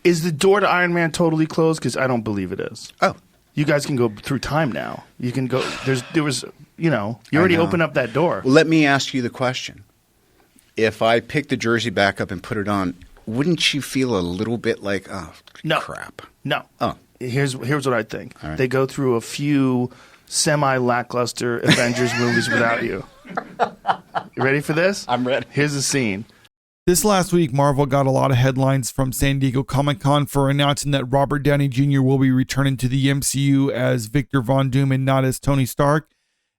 Is the door to Iron Man totally closed? Because I don't believe it is. Oh. You guys can go through time now. You can go. You already opened up that door. Well, let me ask you the question. If I pick the jersey back up and put it on, wouldn't you feel a little bit like, crap? No. Oh. Here's what I think. All right. They go through a few semi-lackluster Avengers movies without you. You ready for this? I'm ready. Here's the scene. This last week, Marvel got a lot of headlines from San Diego Comic-Con for announcing that Robert Downey Jr. will be returning to the MCU as Victor Von Doom and not as Tony Stark.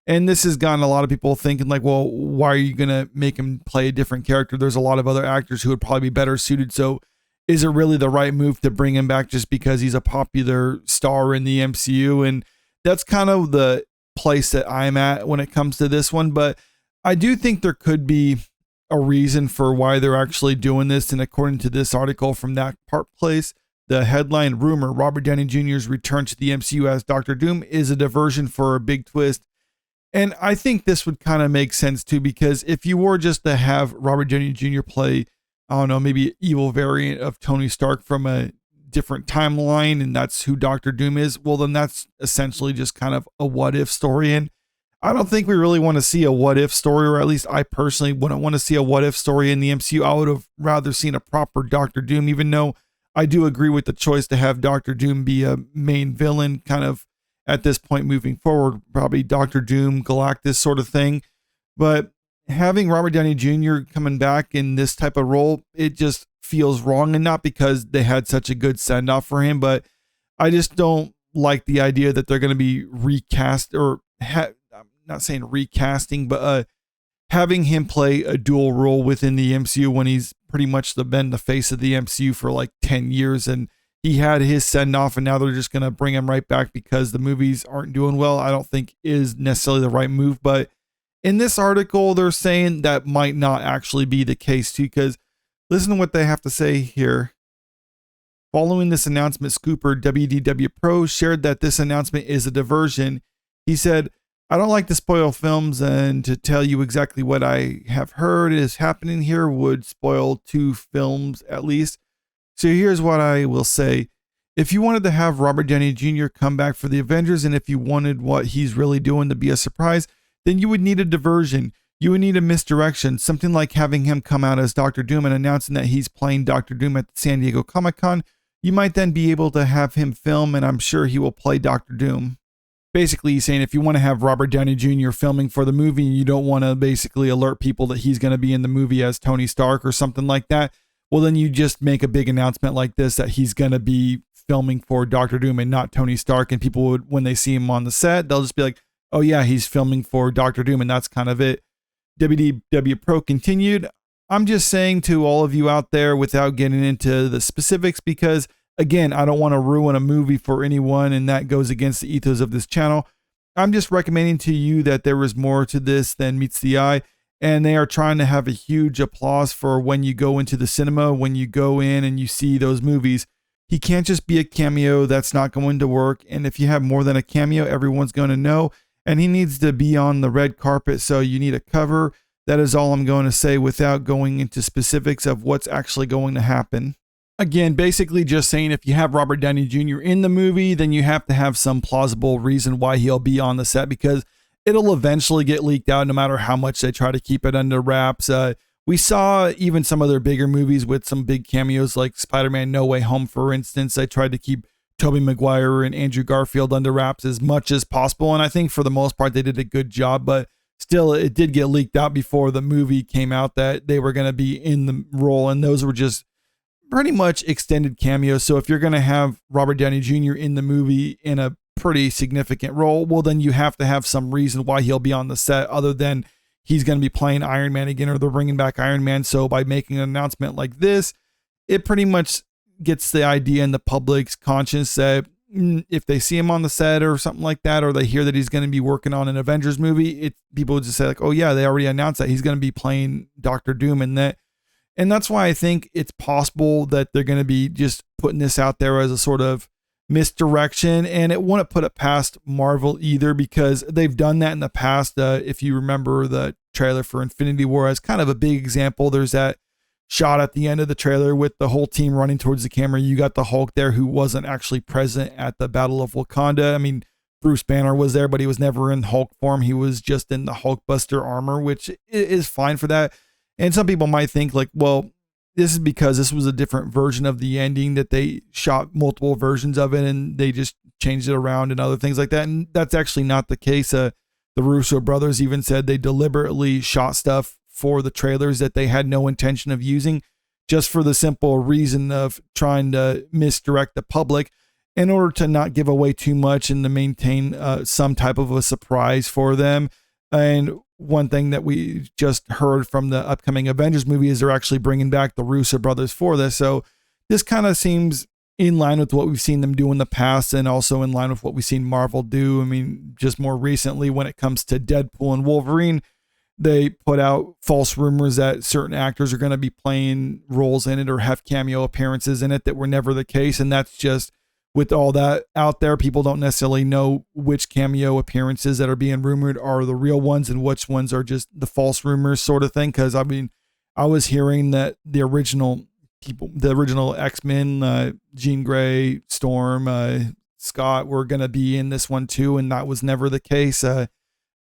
And this has gotten a lot of people thinking like, well, why are you going to make him play a different character? There's a lot of other actors who would probably be better suited. So is it really the right move to bring him back just because he's a popular star in the MCU? And that's kind of the place that I'm at when it comes to this one. But I do think there could be a reason for why they're actually doing this. And according to this article from that part place, the headline rumor, Robert Downey Jr.'s return to the MCU as Dr. Doom is a diversion for a big twist. And I think this would kind of make sense too, because if you were just to have Robert Downey Jr. play, I don't know, maybe an evil variant of Tony Stark from a different timeline, and that's who Dr. Doom is, well, then that's essentially just kind of a what if story. And I don't think we really want to see a what if story, or at least I personally wouldn't want to see a what if story in the MCU. I would have rather seen a proper Dr. Doom, even though I do agree with the choice to have Dr. Doom be a main villain kind of at this point moving forward, probably Dr. Doom, Galactus sort of thing. But having Robert Downey Jr. coming back in this type of role, it just feels wrong, and not because they had such a good send off for him, but I just don't like the idea that they're going to be recast or I'm not saying recasting, but having him play a dual role within the MCU when he's pretty much been the face of the MCU for like 10 years and he had his send off and now they're just going to bring him right back because the movies aren't doing well, I don't think is necessarily the right move. But in this article, they're saying that might not actually be the case too, because listen to what they have to say here. Following this announcement, Scooper WDW Pro shared that this announcement is a diversion. He said, I don't like to spoil films, and to tell you exactly what I have heard is happening here would spoil 2 films at least. So here's what I will say. If you wanted to have Robert Downey Jr. come back for the Avengers, and if you wanted what he's really doing to be a surprise, then you would need a diversion. You would need a misdirection, something like having him come out as Dr. Doom and announcing that he's playing Dr. Doom at the San Diego Comic-Con. You might then be able to have him film, and I'm sure he will play Dr. Doom. Basically, he's saying if you want to have Robert Downey Jr. filming for the movie and you don't want to basically alert people that he's going to be in the movie as Tony Stark or something like that, well, then you just make a big announcement like this that he's going to be filming for Dr. Doom and not Tony Stark. And people would, when they see him on the set, they'll just be like, oh yeah, he's filming for Dr. Doom. And that's kind of it. WDW Pro continued. I'm just saying to all of you out there without getting into the specifics, because again, I don't want to ruin a movie for anyone, and that goes against the ethos of this channel. I'm just recommending to you that there is more to this than meets the eye, and they are trying to have a huge applause for when you go into the cinema, when you go in and you see those movies. He can't just be a cameo. That's not going to work. And if you have more than a cameo, everyone's going to know, and he needs to be on the red carpet, so you need a cover. That is all I'm going to say without going into specifics of what's actually going to happen. Again, basically just saying if you have Robert Downey Jr. in the movie, then you have to have some plausible reason why he'll be on the set, because it'll eventually get leaked out no matter how much they try to keep it under wraps. We saw even some of their bigger movies with some big cameos like Spider-Man No Way Home, for instance. They tried to keep Tobey Maguire and Andrew Garfield under wraps as much as possible, and I think for the most part they did a good job, but still, it did get leaked out before the movie came out that they were going to be in the role, and those were just pretty much extended cameos. So if you're going to have Robert Downey Jr. in the movie in a pretty significant role, well, then you have to have some reason why he'll be on the set other than he's going to be playing Iron Man again, or they're bringing back Iron Man. So by making an announcement like this, it pretty much gets the idea in the public's conscience that if they see him on the set or something like that, or they hear that he's going to be working on an Avengers movie, people would just say like, oh yeah, they already announced that he's going to be playing Dr. Doom, and that's why I think it's possible that they're going to be just putting this out there as a sort of misdirection, and it wouldn't put it past Marvel either, because they've done that in the past. If you remember the trailer for Infinity War as kind of a big example, there's that shot at the end of the trailer with the whole team running towards the camera. You got the Hulk there who wasn't actually present at the Battle of Wakanda. I mean, Bruce Banner was there, but he was never in Hulk form. He was just in the Hulkbuster armor, which is fine for that. And some people might think like, well, this is because this was a different version of the ending, that they shot multiple versions of it and they just changed it around and other things like that. And that's actually not the case. The Russo brothers even said they deliberately shot stuff for the trailers that they had no intention of using, just for the simple reason of trying to misdirect the public in order to not give away too much and to maintain some type of a surprise for them. And one thing that we just heard from the upcoming Avengers movie is they're actually bringing back the Russo brothers for this. So this kind of seems in line with what we've seen them do in the past, and also in line with what we've seen Marvel do. I mean, just more recently when it comes to Deadpool and Wolverine, they put out false rumors that certain actors are going to be playing roles in it or have cameo appearances in it that were never the case. And that's just, with all that out there, people don't necessarily know which cameo appearances that are being rumored are the real ones and which ones are just the false rumors sort of thing. Because I mean, I was hearing that the original X-Men, Jean Grey, Storm, Scott were going to be in this one too, and that was never the case.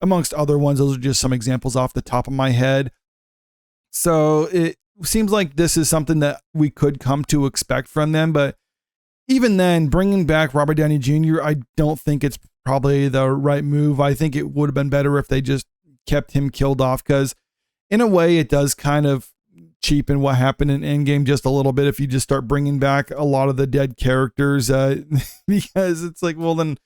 Amongst other ones, those are just some examples off the top of my head. So it seems like this is something that we could come to expect from them. But even then, bringing back Robert Downey Jr., I don't think it's probably the right move. I think it would have been better if they just kept him killed off, because in a way it does kind of cheapen what happened in Endgame just a little bit if you just start bringing back a lot of the dead characters, because it's like, well, then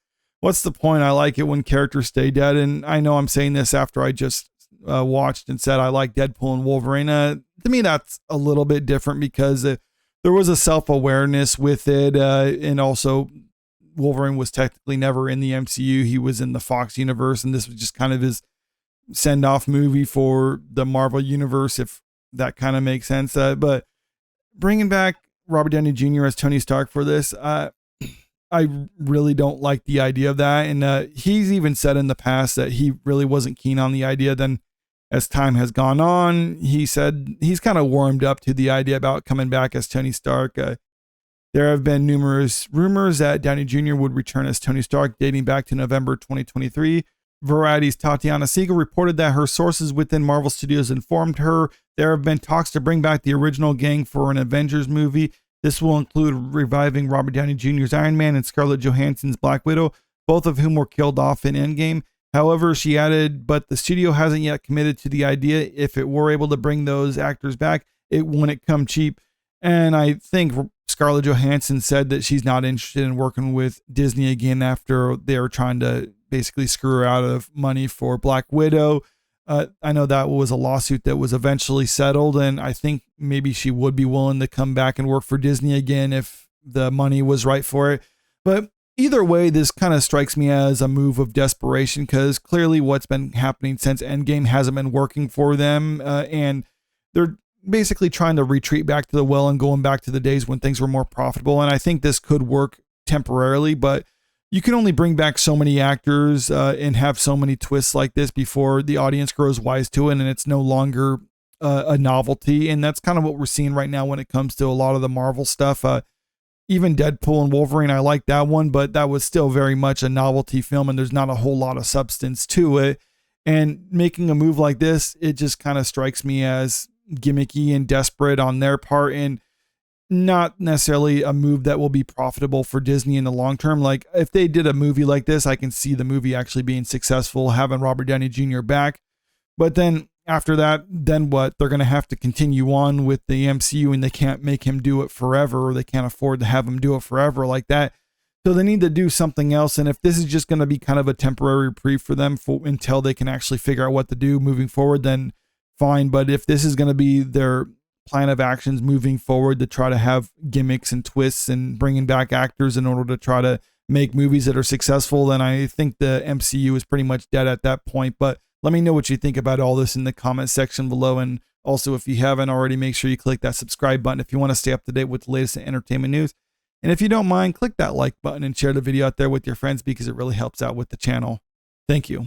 what's the point? I like it when characters stay dead. And I know I'm saying this after I just watched and said I like Deadpool and Wolverine. To me, that's a little bit different because there was a self-awareness with it. And also Wolverine was technically never in the MCU. He was in the Fox universe, and this was just kind of his send-off movie for the Marvel universe, if that kind of makes sense. But bringing back Robert Downey Jr. as Tony Stark for this, I really don't like the idea of that. And he's even said in the past that he really wasn't keen on the idea. Then as time has gone on, he said he's kind of warmed up to the idea about coming back as Tony Stark. There have been numerous rumors that Downey Jr. would return as Tony Stark dating back to November 2023. Variety's Tatiana Siegel reported that her sources within Marvel Studios informed her there have been talks to bring back the original gang for an Avengers movie. This will include reviving Robert Downey Jr.'s Iron Man and Scarlett Johansson's Black Widow, both of whom were killed off in Endgame. However, she added, but the studio hasn't yet committed to the idea. If it were able to bring those actors back, it wouldn't come cheap. And I think Scarlett Johansson said that she's not interested in working with Disney again after they were trying to basically screw her out of money for Black Widow. I know that was a lawsuit that was eventually settled, and I think maybe she would be willing to come back and work for Disney again if the money was right for it. But either way, this kind of strikes me as a move of desperation, because clearly what's been happening since Endgame hasn't been working for them, and they're basically trying to retreat back to the well and going back to the days when things were more profitable. And I think this could work temporarily, but you can only bring back so many actors and have so many twists like this before the audience grows wise to it and it's no longer a novelty. And that's kind of what we're seeing right now when it comes to a lot of the Marvel stuff. Even Deadpool and Wolverine, I like that one, but that was still very much a novelty film and there's not a whole lot of substance to it. And making a move like this, it just kind of strikes me as gimmicky and desperate on their part, and not necessarily a move that will be profitable for Disney in the long term. Like if they did a movie like this, I can see the movie actually being successful, having Robert Downey Jr. back. But then after that, then what? They're going to have to continue on with the MCU, and they can't make him do it forever, or they can't afford to have him do it forever like that. So they need to do something else. And if this is just going to be kind of a temporary reprieve for them until they can actually figure out what to do moving forward, then fine. But if this is going to be their plan of actions moving forward to try to have gimmicks and twists and bringing back actors in order to try to make movies that are successful, then I think the MCU is pretty much dead at that point. But let me know what you think about all this in the comment section below. And also, if you haven't already, make sure you click that subscribe button if you want to stay up to date with the latest in entertainment news. And if you don't mind, click that like button and share the video out there with your friends, because it really helps out with the channel. Thank you.